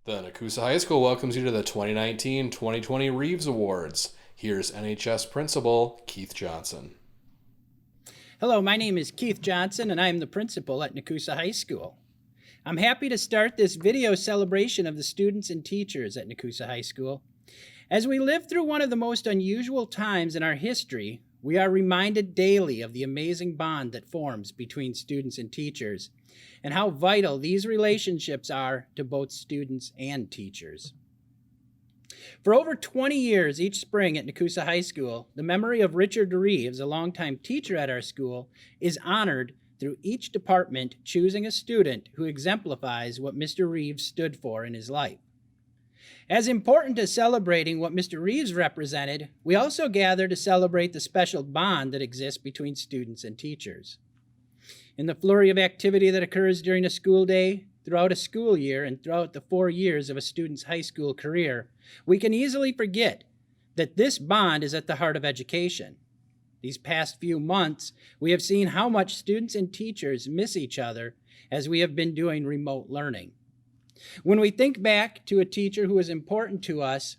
The Nakusa High School welcomes you to the 2019-2020 Reeves Awards. Here's NHS Principal Keith Johnson. Hello, my name is Keith Johnson, and I am the principal at Nakusa High School. I'm happy to start this video celebration of the students and teachers at Nakusa High School. As we live through one of the most unusual times in our history, we are reminded daily of the amazing bond that forms between students and teachers, and how vital these relationships are to both students and teachers. For over 20 years each spring at Nakusa High School, the memory of Richard Reeves, a longtime teacher at our school, is honored through each department choosing a student who exemplifies what Mr. Reeves stood for in his life. As important as celebrating what Mr. Reeves represented, we also gather to celebrate the special bond that exists between students and teachers. In the flurry of activity that occurs during a school day, throughout a school year, and throughout the 4 years of a student's high school career, we can easily forget that this bond is at the heart of education. These past few months, we have seen how much students and teachers miss each other as we have been doing remote learning. When we think back to a teacher who was important to us,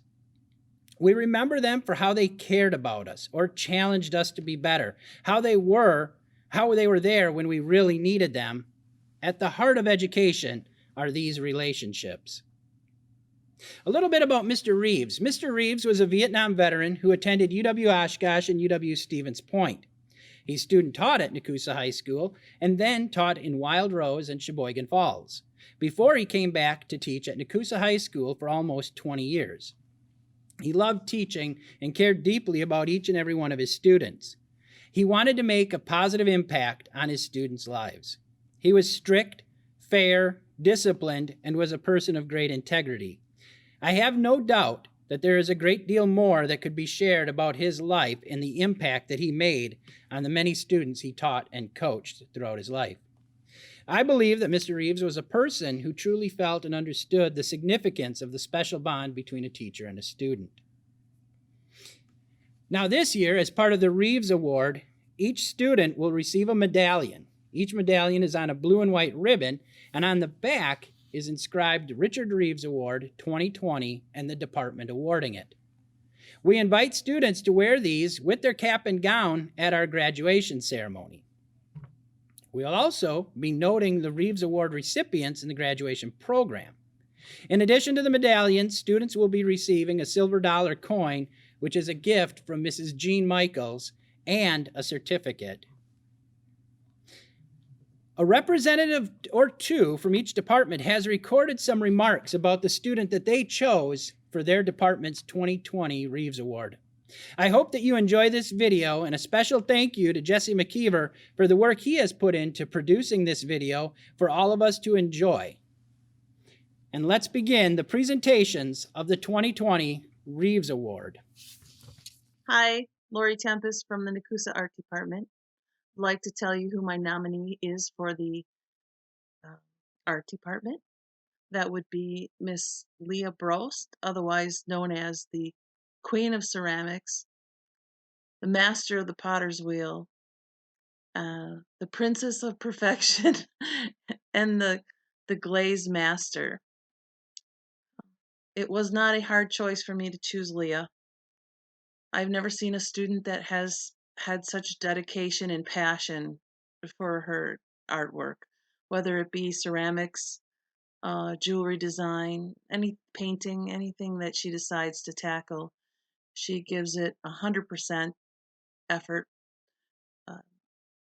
we remember them for how they cared about us or challenged us to be better, how they were there when we really needed them. At the heart of education are these relationships. A little bit about Mr. Reeves. Mr. Reeves was a Vietnam veteran who attended UW-Oshkosh and UW-Stevens Point. He student taught at Nakusa High School and then taught in Wild Rose and Sheboygan Falls before he came back to teach at Nakusa High School for almost 20 years. He loved teaching and cared deeply about each and every one of his students. He wanted to make a positive impact on his students' lives. He was strict, fair, disciplined, and was a person of great integrity. I have no doubt that there is a great deal more that could be shared about his life and the impact that he made on the many students he taught and coached throughout his life. I believe that Mr. Reeves was a person who truly felt and understood the significance of the special bond between a teacher and a student. Now this year, as part of the Reeves Award, each student will receive a medallion. Each medallion is on a blue and white ribbon, and on the back is inscribed Richard Reeves Award 2020 and the department awarding it. We invite students to wear these with their cap and gown at our graduation ceremony. We'll also be noting the Reeves Award recipients in the graduation program. In addition to the medallion, students will be receiving a silver dollar coin, which is a gift from Mrs. Jean Michaels, and a certificate. A representative or two from each department has recorded some remarks about the student that they chose for their department's 2020 Reeves Award. I hope that you enjoy this video, and a special thank you to Jesse McKeever for the work he has put into producing this video for all of us to enjoy. And let's begin the presentations of the 2020 Reeves Award. Hi, Lori Tempest from the Nakusa Art Department. I'd like to tell you who my nominee is for the Art Department. That would be Miss Leah Brost, otherwise known as the Queen of Ceramics, the Master of the Potter's Wheel, the Princess of Perfection, and the Glaze Master. It was not a hard choice for me to choose Leah. I've never seen a student that has had such dedication and passion for her artwork, whether it be ceramics, jewelry design, any painting, anything that she decides to tackle. She gives it 100% effort,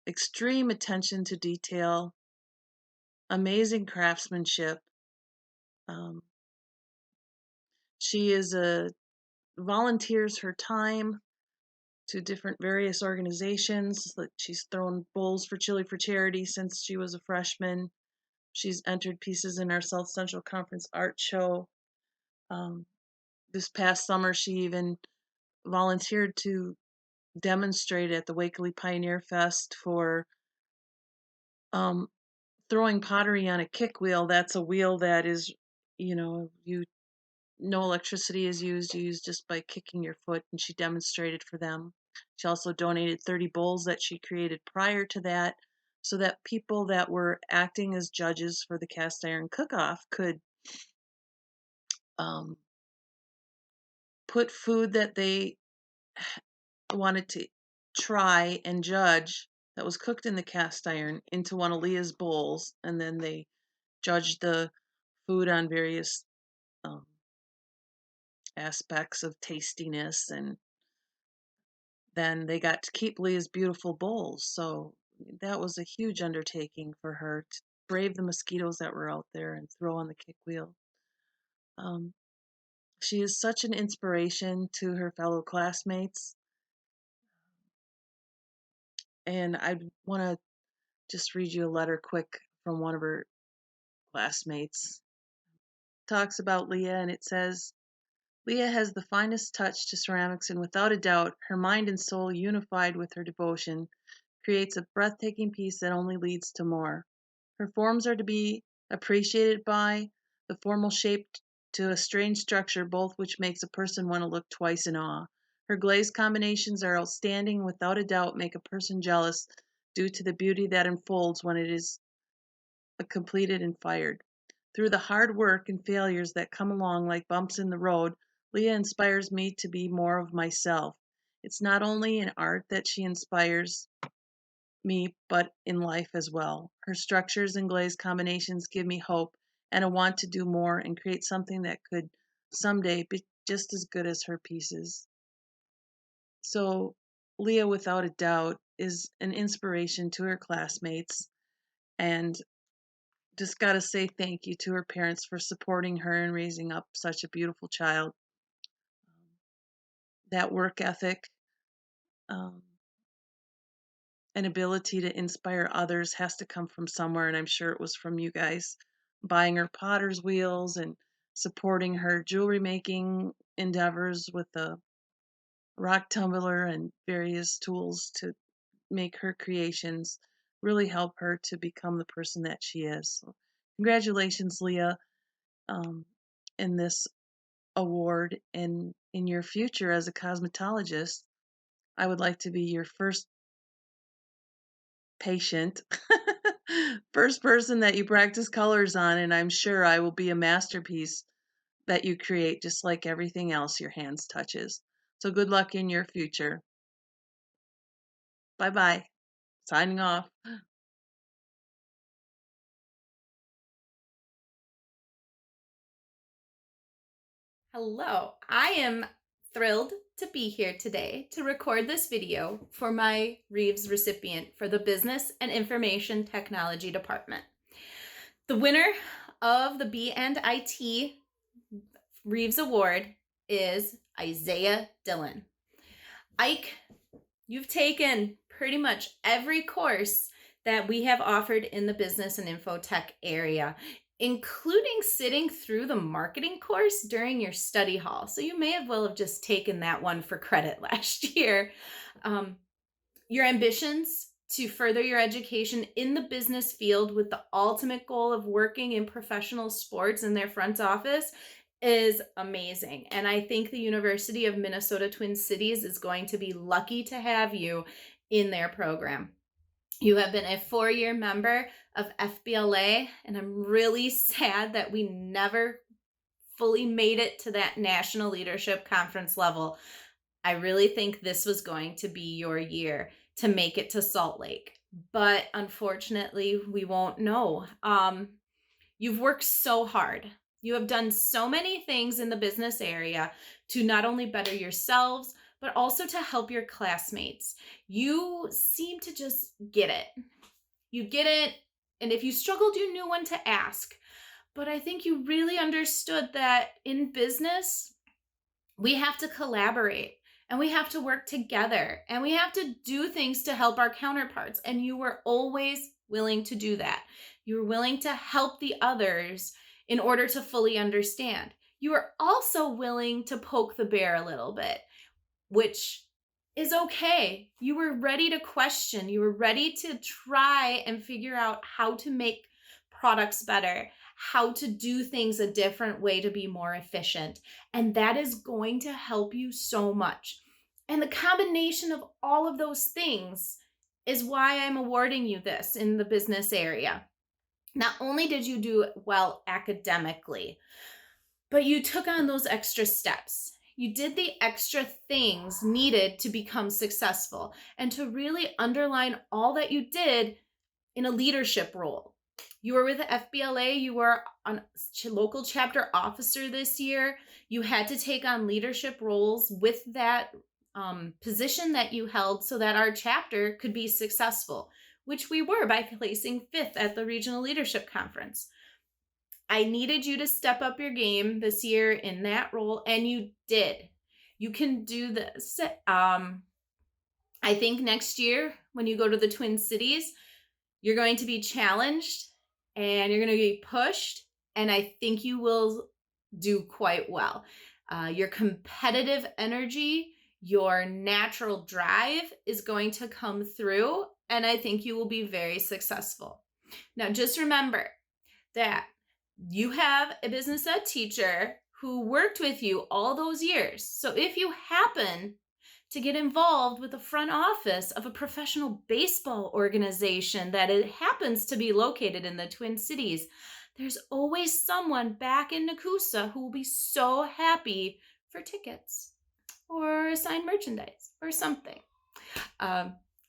extreme attention to detail, amazing craftsmanship. She volunteers her time to different various organizations. She's thrown bowls for Chili for Charity since she was a freshman. She's entered pieces in our South Central Conference art show. This past summer, she even volunteered to demonstrate at the Wakely Pioneer Fest for throwing pottery on a kick wheel. That's a wheel that is, no electricity is used. You use just by kicking your foot, and she demonstrated for them. She also donated 30 bowls that she created prior to that, so that people that were acting as judges for the cast iron cook-off could put food that they wanted to try and judge that was cooked in the cast iron into one of Leah's bowls, and then they judged the food on various um, aspects of tastiness, and then they got to keep Leah's beautiful bowls. So that was a huge undertaking for her to brave the mosquitoes that were out there and throw on the kick wheel. She is such an inspiration to her fellow classmates, and I want to just read you a letter quick from one of her classmates. It talks about Leah, and it says, Leah has the finest touch to ceramics, and without a doubt, her mind and soul unified with her devotion creates a breathtaking piece that only leads to more. Her forms are to be appreciated by the formal shape to a strange structure, both which makes a person want to look twice in awe. Her glaze combinations are outstanding, and without a doubt make a person jealous due to the beauty that unfolds when it is completed and fired. Through the hard work and failures that come along like bumps in the road, Leah inspires me to be more of myself. It's not only in art that she inspires me, but in life as well. Her structures and glaze combinations give me hope and a want to do more and create something that could someday be just as good as her pieces. So, Leah, without a doubt, is an inspiration to her classmates, and just got to say thank you to her parents for supporting her and raising up such a beautiful child. That work ethic um, and ability to inspire others has to come from somewhere, and I'm sure it was from you guys buying her potter's wheels and supporting her jewelry making endeavors with the rock tumbler and various tools to make her creations really help her to become the person that she is. So congratulations, Leah, um, in this award, and in your future as a cosmetologist, I would like to be your first patient, first person that you practice colors on, and I'm sure I will be a masterpiece that you create just like everything else your hands touches. So good luck in your future. Bye bye. Signing off. Hello, I am thrilled to be here today to record this video for my Reeves recipient for the Business and Information Technology Department. The winner of the B&IT Reeves Award is Isaiah Dillon. Ike, you've taken pretty much every course that we have offered in the business and info tech area, including sitting through the marketing course during your study hall. So you may have well have just taken that one for credit last year. Your ambitions to further your education in the business field with the ultimate goal of working in professional sports in their front office is amazing. And I think the University of Minnesota Twin Cities is going to be lucky to have you in their program. You have been a 4-year member of FBLA, and I'm really sad that we never fully made it to that national leadership conference level. I really think this was going to be your year to make it to Salt Lake, but unfortunately, we won't know. You've worked so hard. You have done so many things in the business area to not only better yourselves, but also to help your classmates. You seem to just get it. You get it. And if you struggled, you knew when to ask. But I think you really understood that in business, we have to collaborate and we have to work together and we have to do things to help our counterparts. And you were always willing to do that. You were willing to help the others in order to fully understand. You were also willing to poke the bear a little bit, which is okay. You were ready to question. You were ready to try and figure out how to make products better, how to do things a different way to be more efficient. And that is going to help you so much. And the combination of all of those things is why I'm awarding you this in the business area. Not only did you do well academically, but you took on those extra steps. You did the extra things needed to become successful and to really underline all that you did in a leadership role. You were with the FBLA, you were a local chapter officer this year. You had to take on leadership roles with that position that you held so that our chapter could be successful, which we were by placing 5th at the Regional Leadership Conference. I needed you to step up your game this year in that role, and you did. You can do this. I think next year when you go to the Twin Cities, you're going to be challenged and you're going to be pushed, and I think you will do quite well. Your competitive energy, your natural drive is going to come through, and I think you will be very successful. Now, just remember that you have a business ed teacher who worked with you all those years. So if you happen to get involved with the front office of a professional baseball organization that it happens to be located in the Twin Cities, there's always someone back in Nakusa who will be so happy for tickets or signed merchandise or something.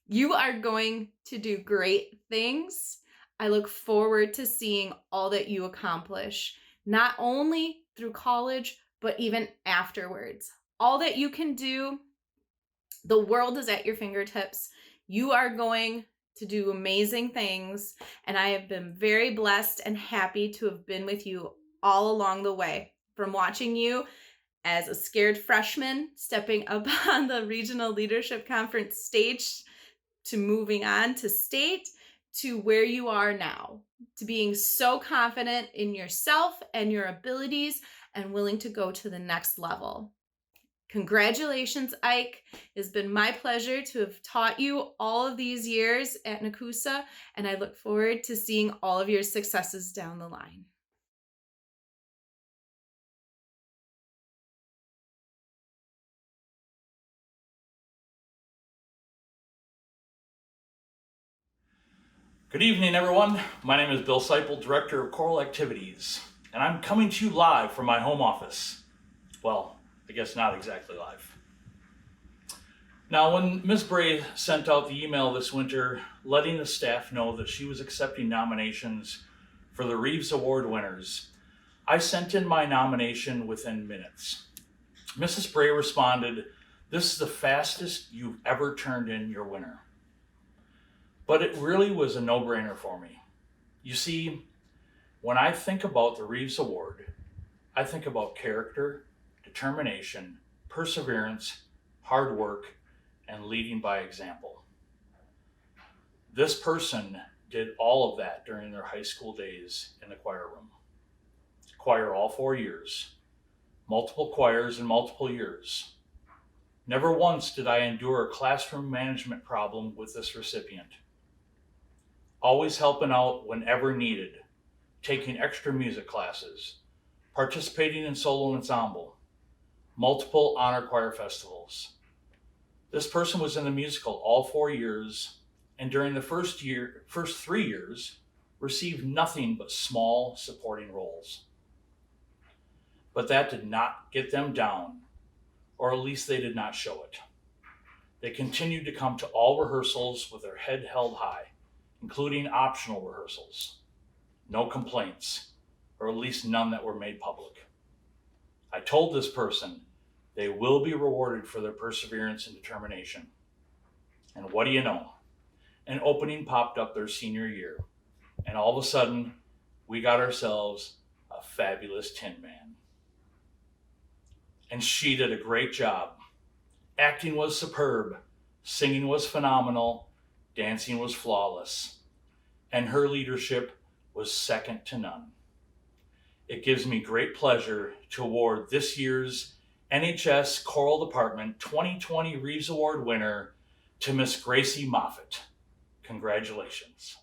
You are going to do great things. I look forward to seeing all that you accomplish, not only through college, but even afterwards. All that you can do, the world is at your fingertips. You are going to do amazing things, and I have been very blessed and happy to have been with you all along the way, from watching you as a scared freshman stepping up on the Regional Leadership Conference stage, to moving on to state, to where you are now, to being so confident in yourself and your abilities and willing to go to the next level. Congratulations, Ike. It's been my pleasure to have taught you all of these years at Nakusa, and I look forward to seeing all of your successes down the line. Good evening, everyone. My name is Bill Seipel, Director of Choral Activities, and I'm coming to you live from my home office. Well, I guess not exactly live. Now, when Ms. Bray sent out the email this winter letting the staff know that she was accepting nominations for the Reeves Award winners, I sent in my nomination within minutes. Mrs. Bray responded, "This is the fastest you've ever turned in your winner." But it really was a no-brainer for me. You see, when I think about the Reeves Award, I think about character, determination, perseverance, hard work, and leading by example. This person did all of that during their high school days in the choir room. Choir all 4 years, multiple choirs in multiple years. Never once did I endure a classroom management problem with this recipient. Always helping out whenever needed, taking extra music classes, participating in solo ensemble, multiple honor choir festivals. This person was in the musical all 4 years, and during the first 3 years, received nothing but small supporting roles. But that did not get them down, or at least they did not show it. They continued to come to all rehearsals with their head held high, including optional rehearsals. No complaints, or at least none that were made public. I told this person they will be rewarded for their perseverance and determination. And what do you know? An opening popped up their senior year, and all of a sudden, we got ourselves a fabulous Tin Man. And she did a great job. Acting was superb, singing was phenomenal, dancing was flawless, and her leadership was second to none. It gives me great pleasure to award this year's NHS Choral Department 2020 Reeves Award winner to Miss Gracie Moffett. Congratulations.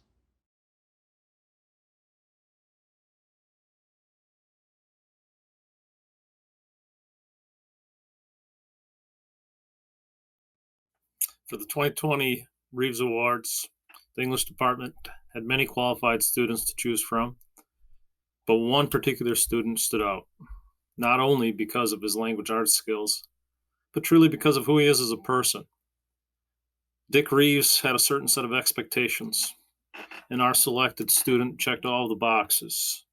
For the 2020 Reeves Awards, the English department had many qualified students to choose from, but one particular student stood out. not only because of his language arts skills, but truly because of who he is as a person. Dick Reeves had a certain set of expectations, and our selected student checked all the boxes.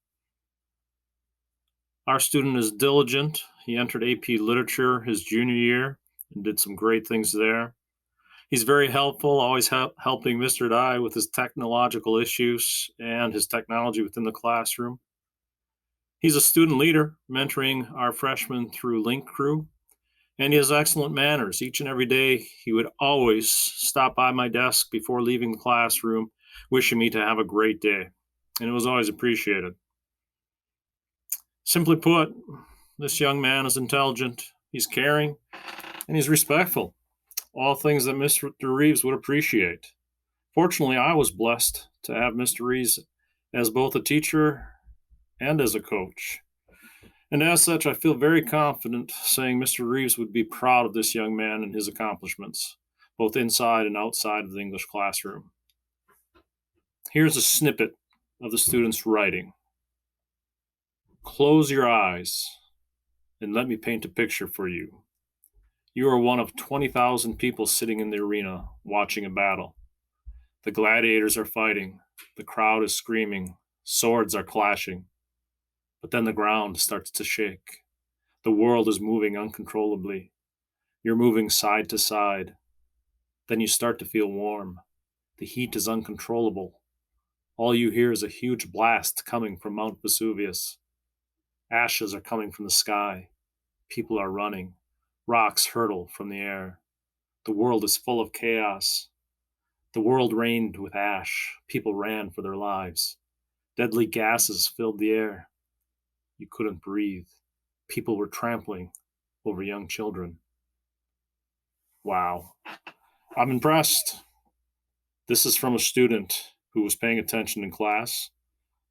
Our student is diligent. He entered AP Literature his junior year and did some great things there. He's very helpful, always helping Mr. Dye with his technological issues and his technology within the classroom. He's a student leader, mentoring our freshmen through Link Crew, and he has excellent manners. Each and every day, he would always stop by my desk before leaving the classroom, wishing me to have a great day, and it was always appreciated. Simply put, this young man is intelligent, he's caring, and he's respectful. All things that Mr. Reeves would appreciate. Fortunately, I was blessed to have Mr. Reeves as both a teacher and as a coach. And as such, I feel very confident saying Mr. Reeves would be proud of this young man and his accomplishments, both inside and outside of the English classroom. Here's a snippet of the student's writing. Close your eyes and let me paint a picture for you. You are one of 20,000 people sitting in the arena watching a battle. The gladiators are fighting. The crowd is screaming. Swords are clashing. But then the ground starts to shake. The world is moving uncontrollably. You're moving side to side. Then you start to feel warm. The heat is uncontrollable. All you hear is a huge blast coming from Mount Vesuvius. Ashes are coming from the sky. People are running. Rocks hurtle from the air. The world is full of chaos. The world rained with ash. People ran for their lives. Deadly gases filled the air. You couldn't breathe. People were trampling over young children. Wow. I'm impressed. This is from a student who was paying attention in class.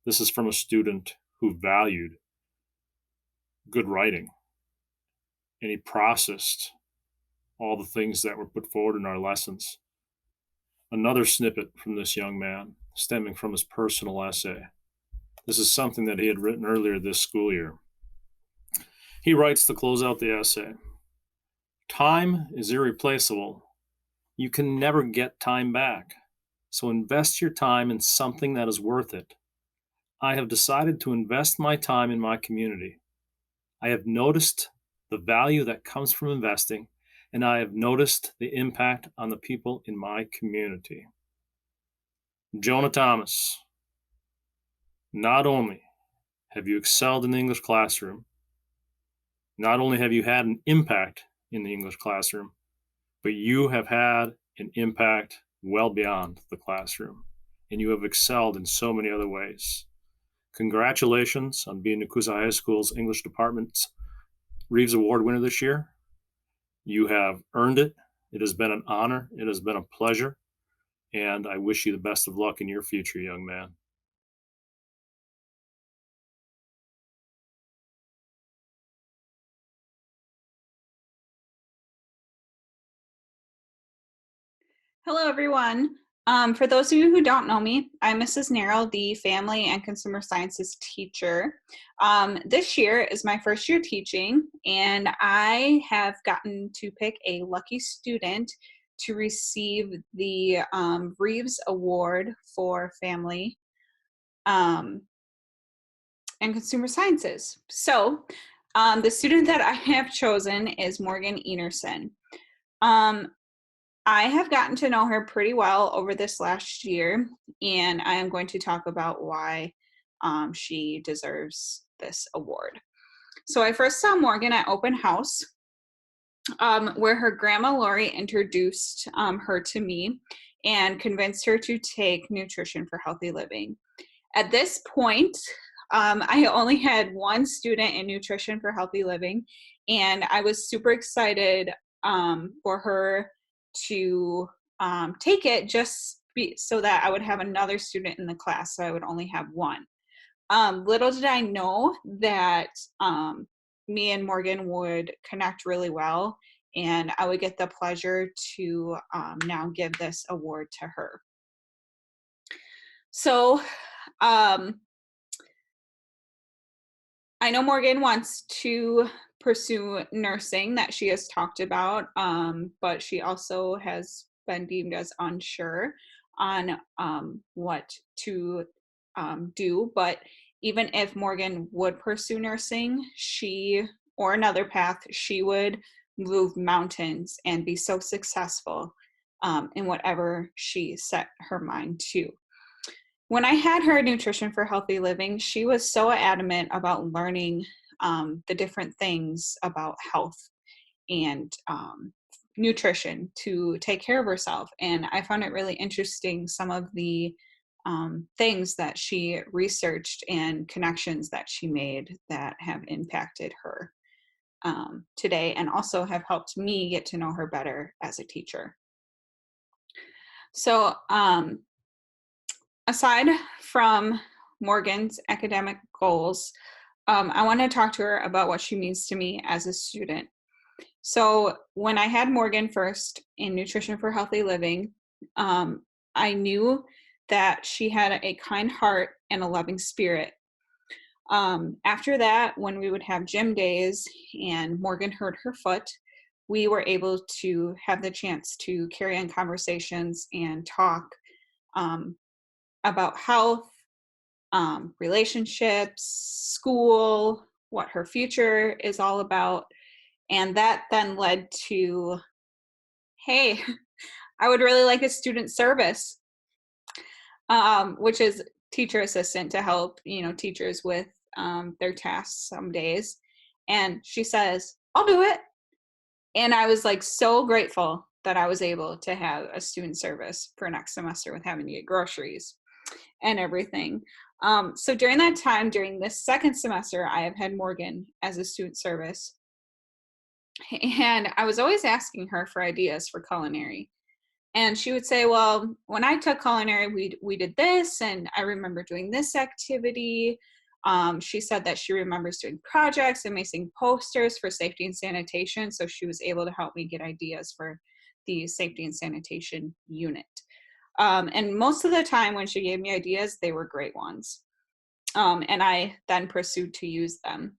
This is from a student who valued good writing. And he processed all the things that were put forward in our lessons. Another snippet from this young man, stemming from his personal essay. This is something that he had written earlier this school year. He writes to close out the essay. Time is irreplaceable. You can never get time back. So invest your time in something that is worth it. I have decided to invest my time in my community. I have noticed the value that comes from investing, and I have noticed the impact on the people in my community. Jonah Thomas, not only have you excelled in the English classroom, not only have you had an impact in the English classroom, but you have had an impact well beyond the classroom, and you have excelled in so many other ways. Congratulations on being Nakusa High School's English Department's Reeves Award winner this year. You have earned it. It has been an honor. It has been a pleasure. And I wish you the best of luck in your future, young man. Hello, everyone. For those of you who don't know me, I'm Mrs. Narrow, the Family and Consumer Sciences teacher. This year is my first year teaching, and I have gotten to pick a lucky student to receive the Reeves Award for Family and Consumer Sciences. So the student that I have chosen is Morgan Enerson. I have gotten to know her pretty well over this last year, and I am going to talk about why she deserves this award. So I first saw Morgan at open house, where her grandma Lori introduced her to me and convinced her to take Nutrition for Healthy Living. At this point, I only had one student in Nutrition for Healthy Living, and I was super excited for her to take it so that I would have another student in the class, so I would only have one. Little did I know that me and Morgan would connect really well, and I would get the pleasure to now give this award to her. So I know Morgan wants to pursue nursing that she has talked about, but she also has been deemed as unsure on what to do. But even if Morgan would pursue nursing, or another path, she would move mountains and be so successful in whatever she set her mind to. When I had her Nutrition for Healthy Living, she was so adamant about learning the different things about health and nutrition to take care of herself. And I found it really interesting, some of the things that she researched and connections that she made that have impacted her today, and also have helped me get to know her better as a teacher. So aside from Morgan's academic goals, I want to talk to her about what she means to me as a student. So when I had Morgan first in Nutrition for Healthy Living, I knew that she had a kind heart and a loving spirit. After that, when we would have gym days and Morgan hurt her foot, we were able to have the chance to carry on conversations and talk about health, relationships, school, what her future is all about. And that then led to, hey, I would really like a student service, which is teacher assistant, to help, teachers with their tasks some days. And she says, I'll do it. And I was like so grateful that I was able to have a student service for next semester with having to get groceries and everything. So during that time, during this second semester, I have had Morgan as a student service. And I was always asking her for ideas for culinary. And she would say, well, when I took culinary, we did this, and I remember doing this activity. She said that she remembers doing projects and making posters for safety and sanitation. So she was able to help me get ideas for the safety and sanitation unit. And most of the time when she gave me ideas, they were great ones. And I then pursued to use them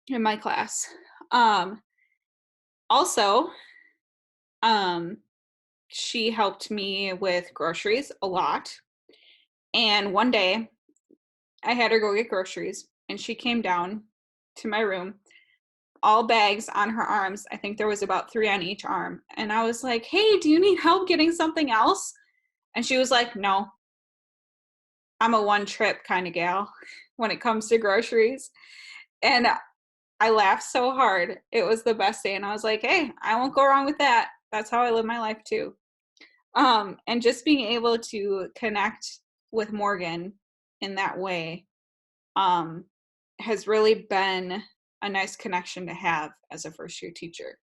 in my class. Also, she helped me with groceries a lot. And one day I had her go get groceries, and she came down to my room, all bags on her arms. I think there was about 3 on each arm. And I was like, hey, do you need help getting something else? And she was like, no, I'm a one trip kind of gal when it comes to groceries. And I laughed so hard. It was the best day. And I was like, hey, I won't go wrong with that. That's how I live my life too. And just being able to connect with Morgan in that way has really been a nice connection to have as a first year teacher.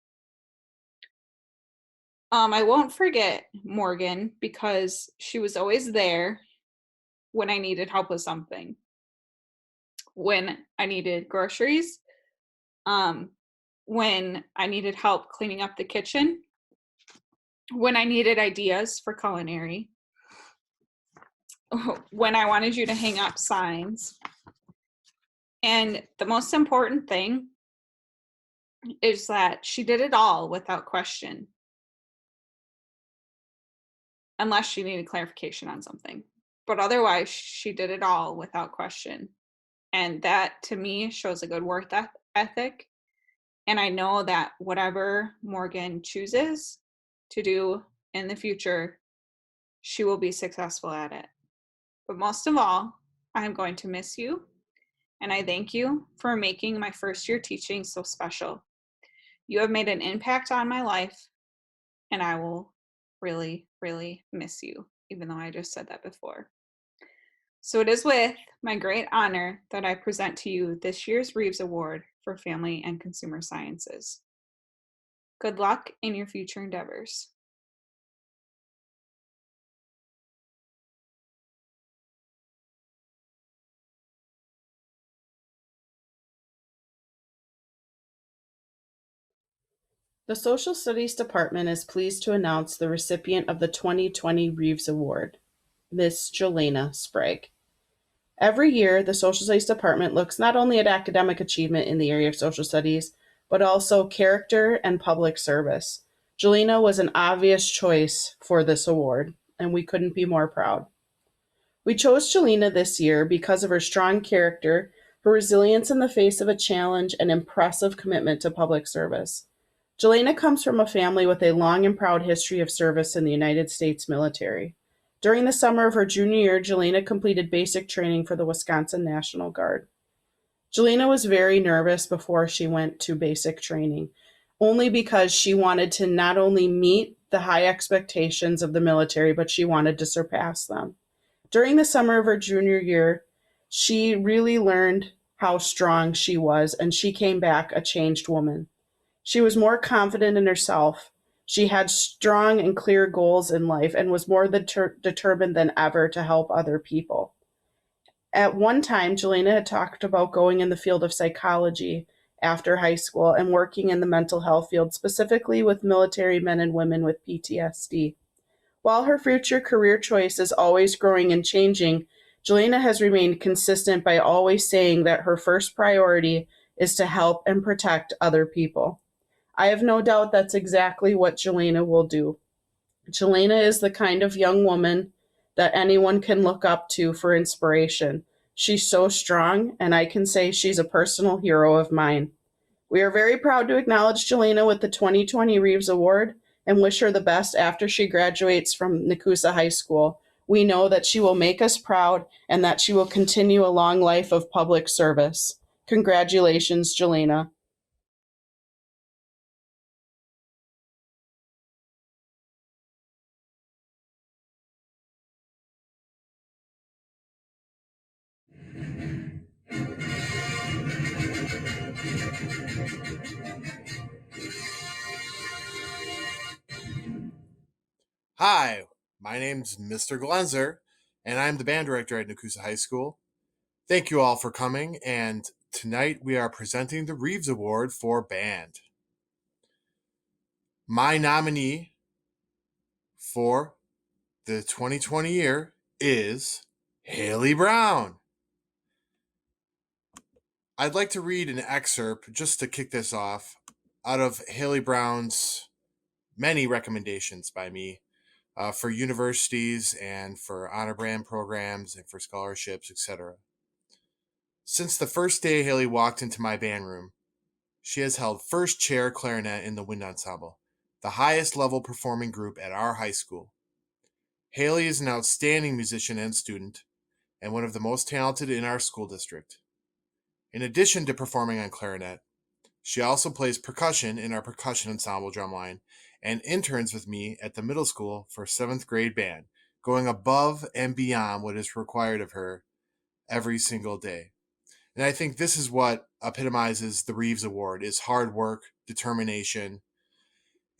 I won't forget Morgan because she was always there when I needed help with something. When I needed groceries, when I needed help cleaning up the kitchen, when I needed ideas for culinary, when I wanted you to hang up signs. And the most important thing is that she did it all without question, unless she needed clarification on something. But otherwise, she did it all without question. And that, to me, shows a good work ethic. And I know that whatever Morgan chooses to do in the future, she will be successful at it. But most of all, I'm going to miss you. And I thank you for making my first year teaching so special. You have made an impact on my life, and I will really, really miss you, even though I just said that before. So it is with my great honor that I present to you this year's Reeves Award for Family and Consumer Sciences. Good luck in your future endeavors. The Social Studies Department is pleased to announce the recipient of the 2020 Reeves Award, Miss Jolena Sprague. Every year, the Social Studies Department looks not only at academic achievement in the area of social studies, but also character and public service. Jelena was an obvious choice for this award, and we couldn't be more proud. We chose Jelena this year because of her strong character, her resilience in the face of a challenge, and impressive commitment to public service. Jelena comes from a family with a long and proud history of service in the United States military. During the summer of her junior year, Jelena completed basic training for the Wisconsin National Guard. Jelena was very nervous before she went to basic training, only because she wanted to not only meet the high expectations of the military, but she wanted to surpass them. During the summer of her junior year, she really learned how strong she was, and she came back a changed woman. She was more confident in herself. She had strong and clear goals in life and was more determined than ever to help other people. At one time, Jelena had talked about going in the field of psychology after high school and working in the mental health field, specifically with military men and women with PTSD. While her future career choice is always growing and changing, Jelena has remained consistent by always saying that her first priority is to help and protect other people. I have no doubt that's exactly what Jelena will do. Jelena is the kind of young woman that anyone can look up to for inspiration. She's so strong, and I can say she's a personal hero of mine. We are very proud to acknowledge Jelena with the 2020 Reeves Award and wish her the best after she graduates from Nekoosa High School. We know that she will make us proud and that she will continue a long life of public service. Congratulations, Jelena. Hi, my name's Mr. Glenzer, and I'm the band director at Nekoosa High School. Thank you all for coming, and tonight we are presenting the Reeves Award for Band. My nominee for the 2020 year is Haley Brown. I'd like to read an excerpt, just to kick this off, out of Haley Brown's many recommendations by me for universities and for honor brand programs and for scholarships, etc. Since the first day Haley walked into my band room, she has held first chair clarinet in the wind ensemble, the highest level performing group at our high school. Haley is an outstanding musician and student, and one of the most talented in our school district. In addition to performing on clarinet, she also plays percussion in our percussion ensemble drumline and interns with me at the middle school for 7th grade band, going above and beyond what is required of her every single day. And I think this is what epitomizes the Reeves Award, is hard work, determination,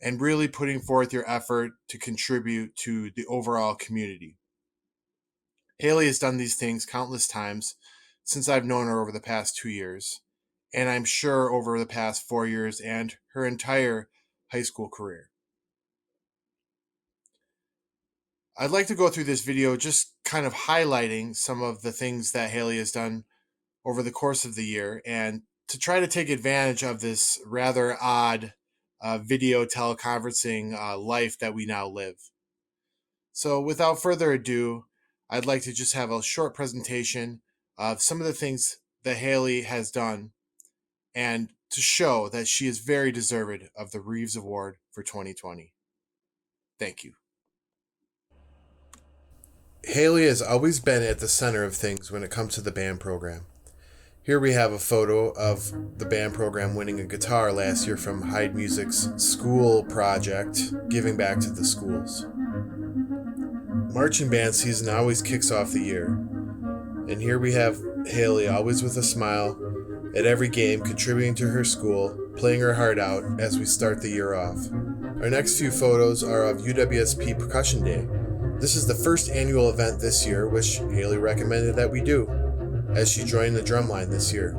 and really putting forth your effort to contribute to the overall community. Haley has done these things countless times since I've known her over the past 2 years, and I'm sure over the past 4 years and her entire high school career. I'd like to go through this video just kind of highlighting some of the things that Haley has done over the course of the year and to try to take advantage of this rather odd video teleconferencing life that we now live. So without further ado, I'd like to just have a short presentation of some of the things that Haley has done and to show that she is very deserved of the Reeves Award for 2020. Thank you. Haley has always been at the center of things when it comes to the band program. Here we have a photo of the band program winning a guitar last year from Hyde Music's school project, giving back to the schools. Marching band season always kicks off the year. And here we have Haley, always with a smile, at every game, contributing to her school, playing her heart out as we start the year off. Our next few photos are of UWSP Percussion Day. This is the first annual event this year, which Haley recommended that we do, as she joined the drumline this year,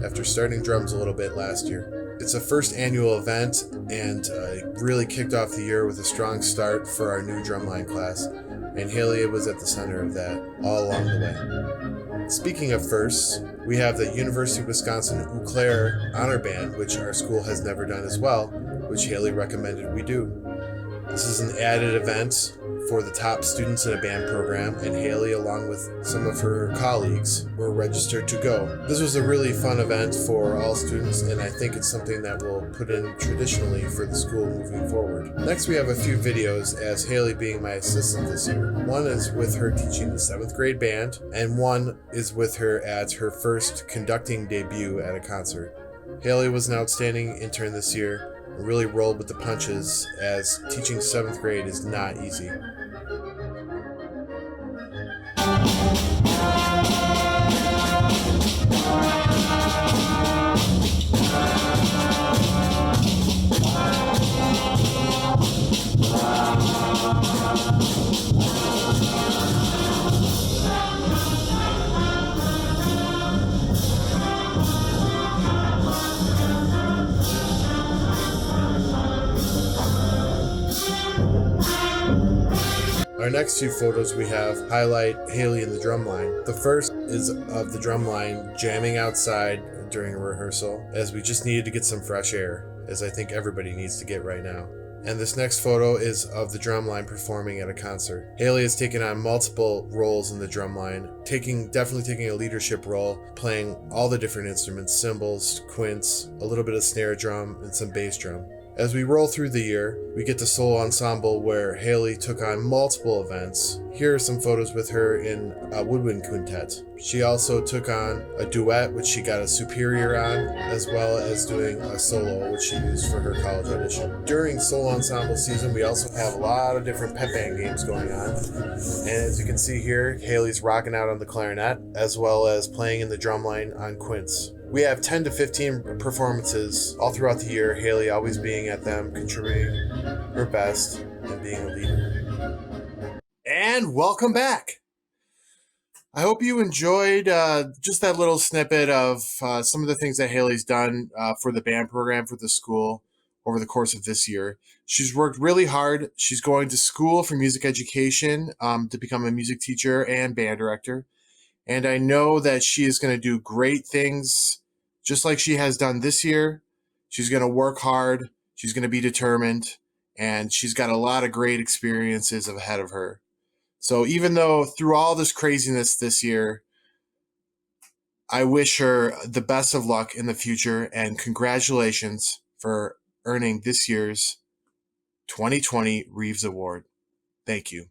after starting drums a little bit last year. It's a first annual event, and really kicked off the year with a strong start for our new drumline class, and Haley was at the center of that all along the way. Speaking of firsts, we have the University of Wisconsin-Eau Claire Honor Band, which our school has never done as well, which Haley recommended we do. This is an added event for the top students in a band program, and Haley, along with some of her colleagues, were registered to go. This was a really fun event for all students, and I think it's something that we'll put in traditionally for the school moving forward. Next, we have a few videos as Haley being my assistant this year. One is with her teaching the 7th grade band, and one is with her at her first conducting debut at a concert. Haley was an outstanding intern this year, really rolled with the punches, as teaching 7th grade is not easy. Our next two photos we have highlight Haley in the drumline. The first is of the drumline jamming outside during a rehearsal, as we just needed to get some fresh air, as I think everybody needs to get right now. And this next photo is of the drumline performing at a concert. Haley has taken on multiple roles in the drumline, definitely taking a leadership role, playing all the different instruments, cymbals, quints, a little bit of snare drum, and some bass drum. As we roll through the year, we get to solo ensemble where Haley took on multiple events. Here are some photos with her in a woodwind quintet. She also took on a duet, which she got a superior on, as well as doing a solo, which she used for her college audition. During solo ensemble season, we also have a lot of different pep band games going on. And as you can see here, Haley's rocking out on the clarinet, as well as playing in the drumline on quints. We have 10 to 15 performances all throughout the year, Haley always being at them, contributing her best, and being a leader. And welcome back! I hope you enjoyed just that little snippet of some of the things that Haley's done for the band program for the school over the course of this year. She's worked really hard. She's going to school for music education to become a music teacher and band director. And I know that she is going to do great things just like she has done this year. She's going to work hard. She's going to be determined. And she's got a lot of great experiences ahead of her. So even though through all this craziness this year, I wish her the best of luck in the future and congratulations for earning this year's 2020 Reeves Award. Thank you.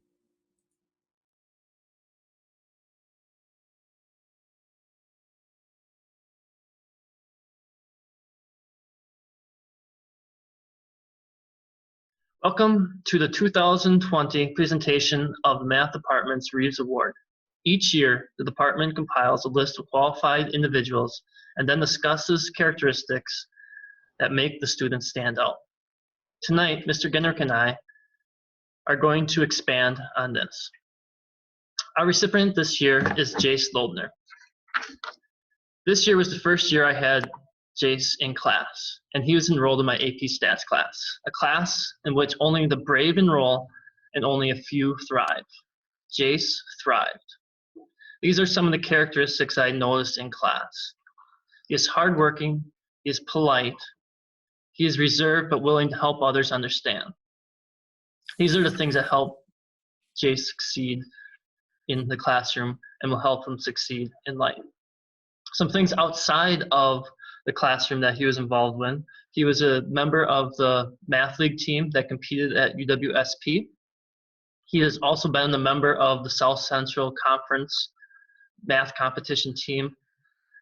Welcome to the 2020 presentation of the Math Department's Reeves Award. Each year, the department compiles a list of qualified individuals and then discusses characteristics that make the students stand out. Tonight, Mr. Kendrick and I are going to expand on this. Our recipient this year is Jace Loebner. This year was the first year I had Jace in class, and he was enrolled in my AP Stats class, a class in which only the brave enroll and only a few thrive. Jace thrived. These are some of the characteristics I noticed in class. He is hardworking, he is polite, he is reserved but willing to help others understand. These are the things that help Jace succeed in the classroom and will help him succeed in life. Some things outside of the classroom that he was involved in. He was a member of the math league team that competed at UWSP. He has also been a member of the South Central Conference math competition team.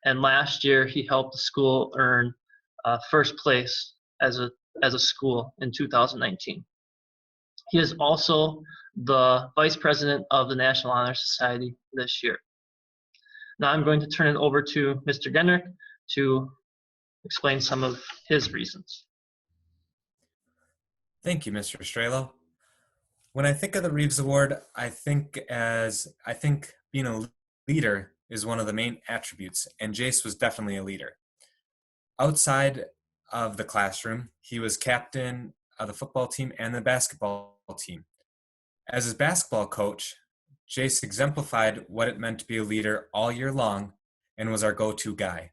And last year, he helped the school earn first place as a school in 2019. He is also the vice president of the National Honor Society this year. Now I'm going to turn it over to Mr. Kendrick to explain some of his reasons. Thank you, Mr. Strelo. When I think of the Reeves Award, I think being a leader is one of the main attributes, and Jace was definitely a leader. Outside of the classroom, he was captain of the football team and the basketball team. As his basketball coach, Jace exemplified what it meant to be a leader all year long and was our go-to guy.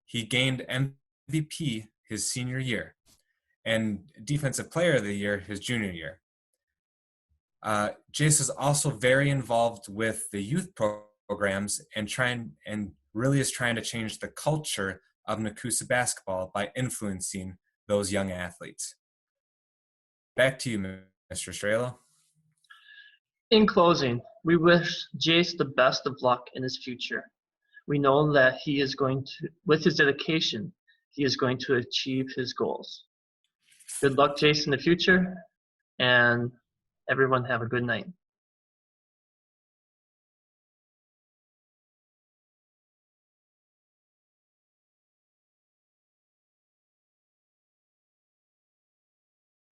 He gained MVP his senior year and Defensive Player of the Year his junior year. Jace is also very involved with the youth programs and really is trying to change the culture of Nakusa basketball by influencing those young athletes. Back to you, Mr. Strelo. In closing, we wish Jace the best of luck in his future. We know that he is going to, with his dedication, he is going to achieve his goals. Good luck, Jace, in the future, and everyone have a good night.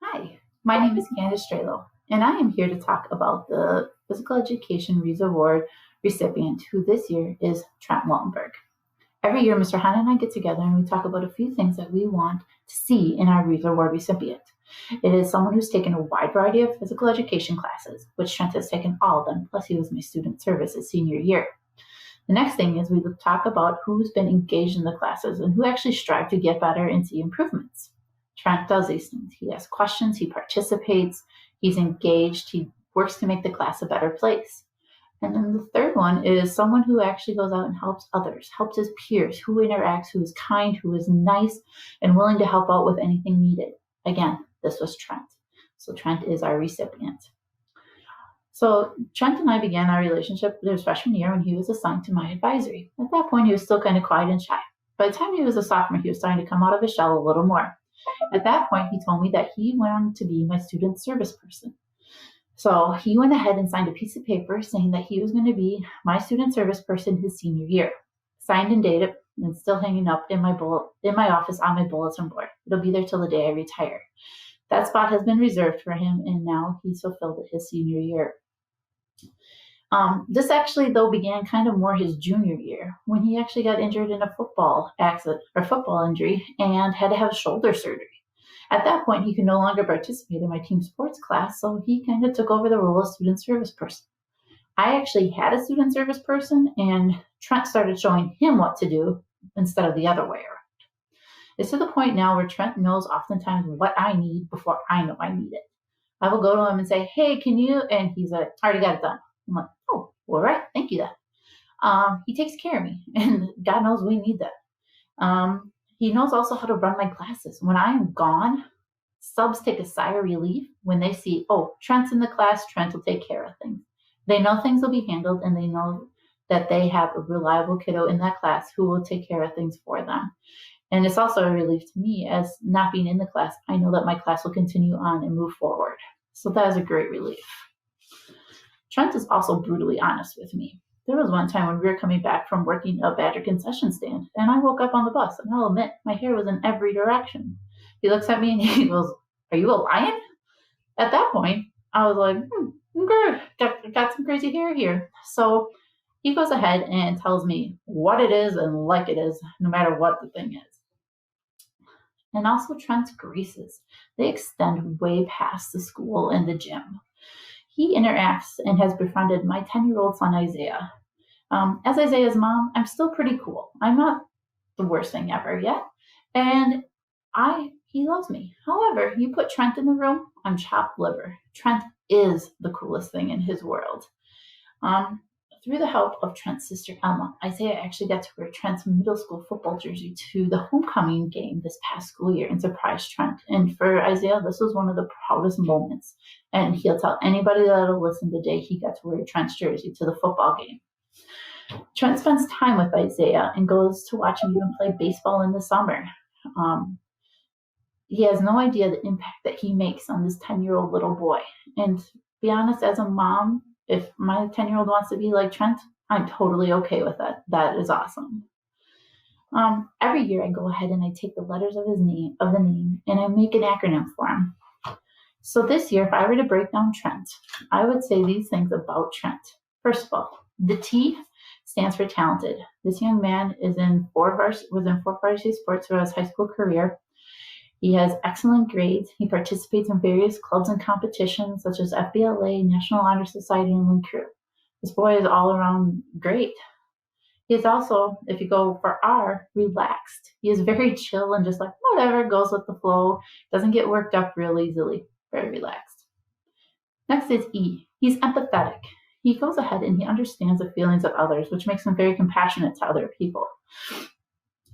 Hi, my name is Candace Strelo, and I am here to talk about the Physical Education Reeves Award recipient, who this year is Trent Wallenberg. Every year, Mr. Hahn and I get together and we talk about a few things that we want to see in our Reeves Award recipient. It is someone who's taken a wide variety of physical education classes, which Trent has taken all of them, plus he was my student service his senior year. The next thing is we talk about who's been engaged in the classes and who actually strive to get better and see improvements. Trent does these things. He asks questions, he participates, he's engaged, he works to make the class a better place. And then the third one is someone who actually goes out and helps others, helps his peers, who interacts, who is kind, who is nice, and willing to help out with anything needed. Again, this was Trent. So Trent is our recipient. So Trent and I began our relationship his freshman year when he was assigned to my advisory. At that point, he was still kind of quiet and shy. By the time he was a sophomore, he was starting to come out of his shell a little more. At that point, he told me that he wanted to be my student service person. So he went ahead and signed a piece of paper saying that he was going to be my student service person his senior year. Signed and dated, and still hanging up in my office on my bulletin board. It'll be there till the day I retire. That spot has been reserved for him, and now he's fulfilled it his senior year. This actually, though, began kind of more his junior year when he actually got injured in a football accident or football injury and had to have shoulder surgery. At that point, he could no longer participate in my team sports class, so he kind of took over the role of student service person. I actually had a student service person, and Trent started showing him what to do instead of the other way around. It's to the point now where Trent knows oftentimes what I need before I know I need it. I will go to him and say, hey, can you? And he's like, already got it done. I'm like, oh, all right, thank you then. He takes care of me, and God knows we need that. He knows also how to run my classes. When I am gone, subs take a sigh of relief when they see, oh, Trent's in the class, Trent will take care of things. They know things will be handled, and they know that they have a reliable kiddo in that class who will take care of things for them. And it's also a relief to me, as not being in the class, I know that my class will continue on and move forward. So that is a great relief. Trent is also brutally honest with me. There was one time when we were coming back from working a Badger concession stand, and I woke up on the bus, and I'll admit, my hair was in every direction. He looks at me and he goes, are you a lion? At that point, I was like, good, got some crazy hair here. So he goes ahead and tells me what it is and like it is, no matter what the thing is. And also Trent's graces. They extend way past the school and the gym. He interacts and has befriended my 10-year-old son, Isaiah. As Isaiah's mom, I'm still pretty cool. I'm not the worst thing ever yet. And he loves me. However, you put Trent in the room, I'm chopped liver. Trent is the coolest thing in his world. Through the help of Trent's sister, Emma, Isaiah actually got to wear Trent's middle school football jersey to the homecoming game this past school year and surprised Trent. And for Isaiah, this was one of the proudest moments. And he'll tell anybody that'll listen the day he got to wear Trent's jersey to the football game. Trent spends time with Isaiah and goes to watch him even play baseball in the summer. He has no idea the impact that he makes on this 10-year-old little boy. And to be honest, as a mom, if my 10-year-old wants to be like Trent, I'm totally okay with that. That is awesome. Every year I go ahead and I take the letters of the name, and I make an acronym for him. So this year, if I were to break down Trent, I would say these things about Trent. First of all, the T stands for talented. This young man was in four varsity sports throughout his high school career. He has excellent grades. He participates in various clubs and competitions such as FBLA, National Honor Society, and Link Crew. This boy is all around great. He is also, if you go for R, relaxed. He is very chill and just like, whatever, goes with the flow, doesn't get worked up real easily, very relaxed. Next is E. He's empathetic. He goes ahead and he understands the feelings of others, which makes him very compassionate to other people.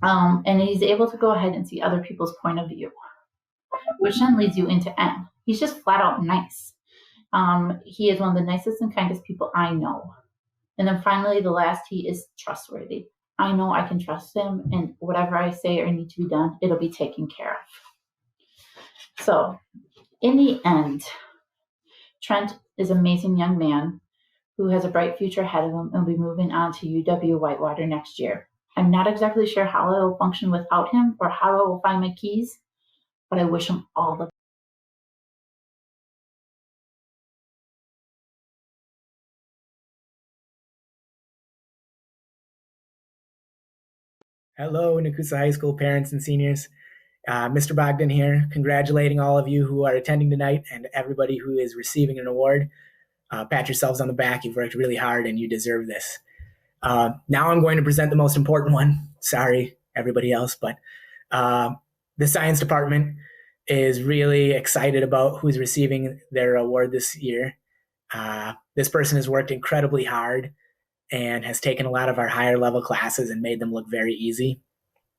And he's able to go ahead and see other people's point of view, which then leads you into N. He's just flat out nice. He is one of the nicest and kindest people I know. And then finally, the last T is trustworthy. I know I can trust him, and whatever I say or need to be done, it'll be taken care of. So, in the end, Trent is an amazing young man who has a bright future ahead of him and will be moving on to UW Whitewater next year. I'm not exactly sure how I will function without him or how I will find my keys, but I wish him all the best. Hello, Nakusa High School parents and seniors. Mr. Bogdan here, congratulating all of you who are attending tonight and everybody who is receiving an award. Pat yourselves on the back. You've worked really hard and you deserve this. Now I'm going to present the most important one. Sorry, everybody else, but the science department is really excited about who's receiving their award this year. This person has worked incredibly hard and has taken a lot of our higher level classes and made them look very easy.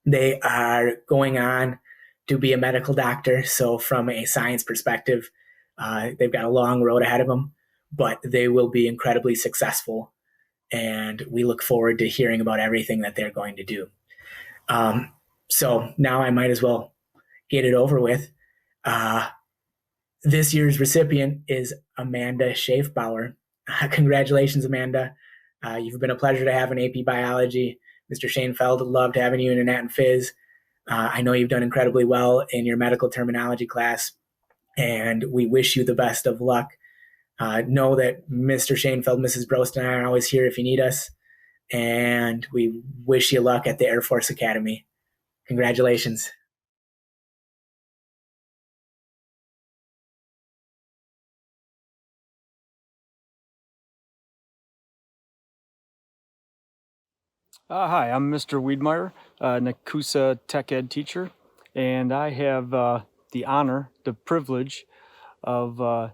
They are going on to be a medical doctor. So from a science perspective, they've got a long road ahead of them, but they will be incredibly successful. And we look forward to hearing about everything that they're going to do. So now I might as well get it over with. This year's recipient is Amanda Schaaf-Bauer. Congratulations, Amanda. You've been a pleasure to have in AP Biology. Mr. Shainfeld loved having you in Anat and Phys. I know you've done incredibly well in your medical terminology class, and we wish you the best of luck. Know that Mr. Shainfeld, Mrs. Brost, and I are always here if you need us, and we wish you luck at the Air Force Academy. Congratulations. Hi, I'm Mr. Wiedmeyer, Nakusa Tech Ed teacher, and I have the honor, the privilege of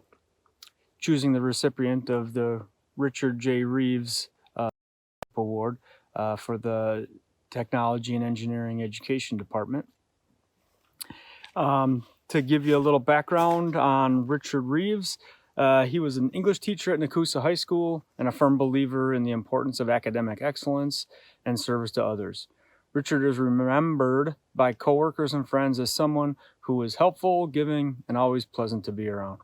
choosing the recipient of the Richard J. Reeves Award for the Technology and Engineering Education Department. To give you a little background on Richard Reeves, he was an English teacher at Nakusa High School and a firm believer in the importance of academic excellence and service to others. Richard is remembered by coworkers and friends as someone who was helpful, giving, and always pleasant to be around.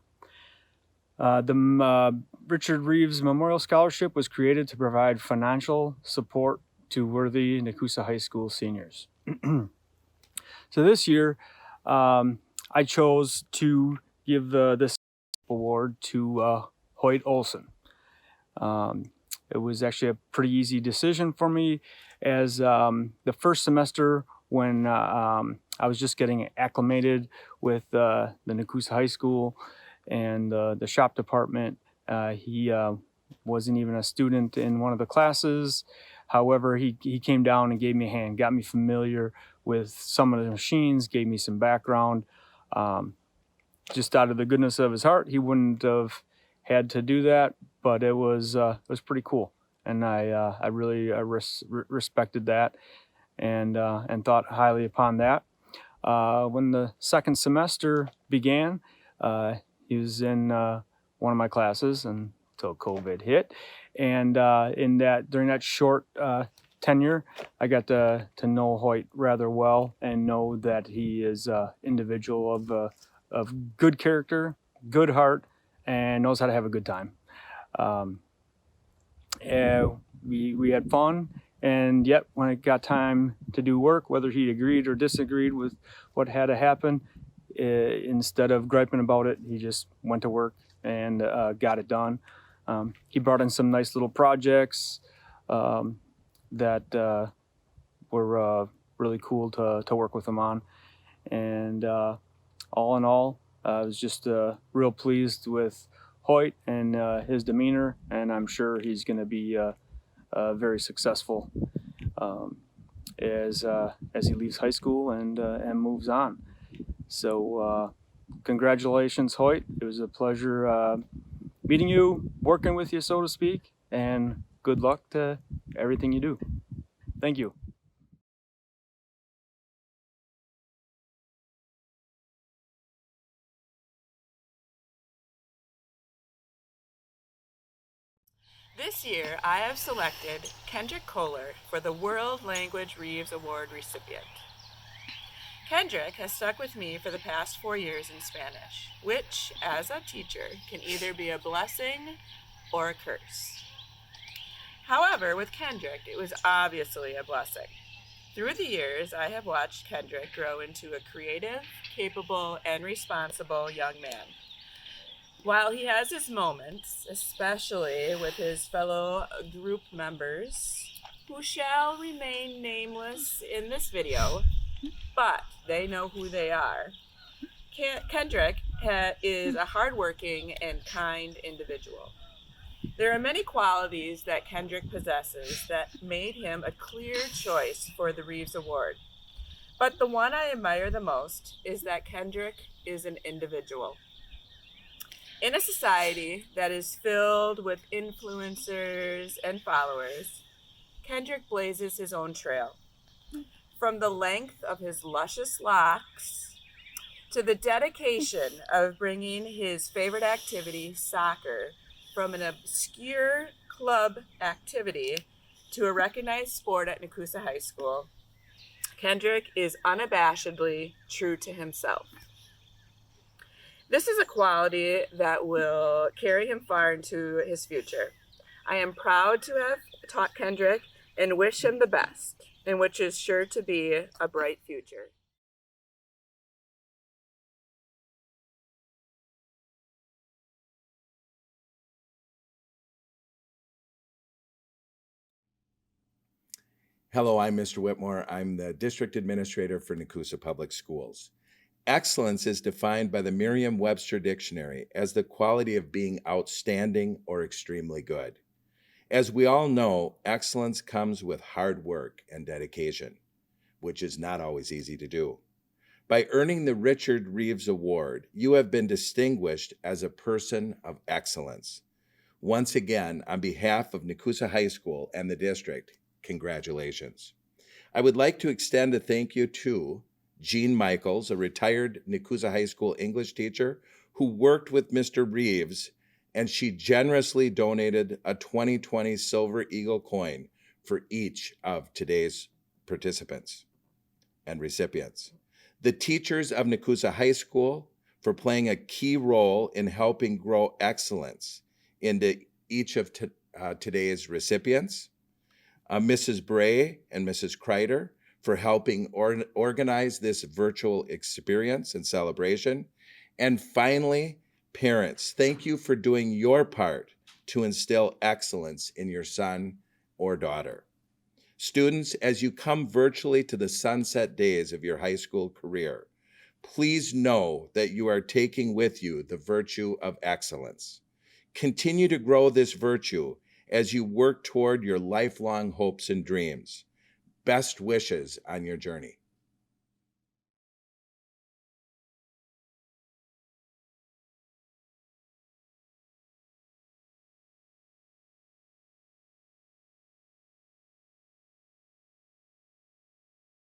The Richard Reeves Memorial Scholarship was created to provide financial support to worthy Nakusa High School seniors. So this year, I chose to give this award to Hoyt Olson. It was actually a pretty easy decision for me, as the first semester when I was just getting acclimated with the Nakusa High School and the shop department. He wasn't even a student in one of the classes. However, he came down and gave me a hand, got me familiar with some of the machines, gave me some background. Just out of the goodness of his heart, he wouldn't have had to do that, but it was pretty cool, and I really respected that and thought highly upon that. When the second semester began, he was in one of my classes until COVID hit, and during that short tenure, I got to know Hoyt rather well and know that he is an individual of good character, good heart, and knows how to have a good time. We had fun, and yet when it got time to do work, whether he agreed or disagreed with what had to happen, instead of griping about it, he just went to work and got it done. He brought in some nice little projects that were really cool to work with him on. And all in all, I was just real pleased with Hoyt and his demeanor, and I'm sure he's going to be very successful as he leaves high school and moves on. So congratulations, Hoyt. It was a pleasure meeting you, working with you, so to speak, and good luck to everything you do. Thank you. This year, I have selected Kendrick Kohler for the World Language Reeves Award recipient. Kendrick has stuck with me for the past 4 years in Spanish, which, as a teacher, can either be a blessing or a curse. However, with Kendrick, it was obviously a blessing. Through the years, I have watched Kendrick grow into a creative, capable, and responsible young man. While he has his moments, especially with his fellow group members, who shall remain nameless in this video, but they know who they are, Kendrick is a hardworking and kind individual. There are many qualities that Kendrick possesses that made him a clear choice for the Reeves Award. But the one I admire the most is that Kendrick is an individual. In a society that is filled with influencers and followers, Kendrick blazes his own trail. From the length of his luscious locks to the dedication of bringing his favorite activity, soccer, from an obscure club activity to a recognized sport at Nakusa High School, Kendrick is unabashedly true to himself. This is a quality that will carry him far into his future. I am proud to have taught Kendrick and wish him the best, in which is sure to be a bright future. Hello, I'm Mr. Whitmore. I'm the District Administrator for Nakusa Public Schools. Excellence is defined by the Merriam-Webster Dictionary as the quality of being outstanding or extremely good. As we all know, excellence comes with hard work and dedication, which is not always easy to do. By earning the Richard Reeves Award, you have been distinguished as a person of excellence. Once again, on behalf of Nakusa High School and the district, congratulations. I would like to extend a thank you to Jean Michaels, a retired Nakusa High School English teacher who worked with Mr. Reeves, and she generously donated a 2020 Silver Eagle coin for each of today's participants and recipients. The teachers of Nakusa High School for playing a key role in helping grow excellence into each of today's recipients. Mrs. Bray and Mrs. Kreider for helping organize this virtual experience and celebration. And finally, parents, thank you for doing your part to instill excellence in your son or daughter. Students, as you come virtually to the sunset days of your high school career, please know that you are taking with you the virtue of excellence. Continue to grow this virtue as you work toward your lifelong hopes and dreams. Best wishes on your journey.